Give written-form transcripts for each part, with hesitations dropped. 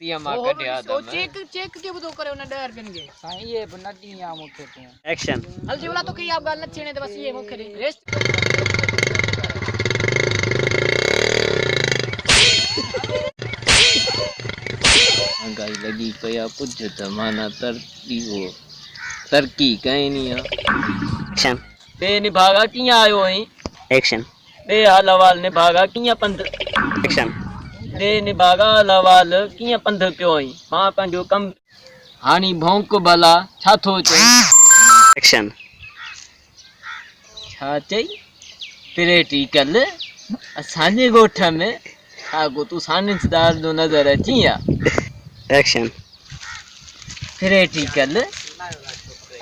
दिया मां कढिया ओ check check के बुधो करे उन 10 रुपयन के साईं ये नदी या मुखे तू एक्शन हल जी बोला तो की आप गाल न छेने बस ये मुखे रे रेस्ट गाई लगी पया कुछ जमाना तरती हो तरकी कहीं नहीं है एक्शन बे निभागा किया आयो है एक्शन बे हालवाल निभागा किया पंध एक्शन बे निभागा हालवाल किया पंध पियो है मां पंजो कम हानी भौंक भला छा थो चई एक्शन छा चई प्रेटी कल असांजे गोठ में आगो तू सानिसदार जो नजर अचिया एक्शन प्रेटिकल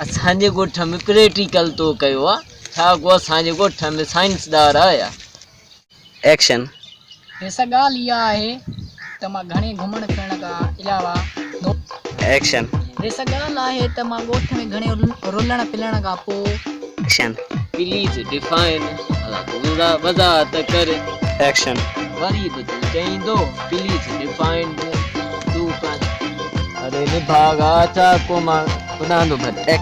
असांजे गोठ में प्रेटिकल तो कयो आ छा गो असांजे गोठ में साइंसदार आया एक्शन ऐसा गाल इहा आहे त मां घणे घुमण फिरण खां अलावा एक्शन ऐसा गाल आहे त मां ॻोठ में घणे रुलण पिलण खां पोइ एक्शन प्लीज डिफाइन पूरा वज़ाहत कर एक्शन वरी बि तू चईंदो प्लीज डिफाइन तू कर अरे निभागा चा को मां ॿुधाईंदो भले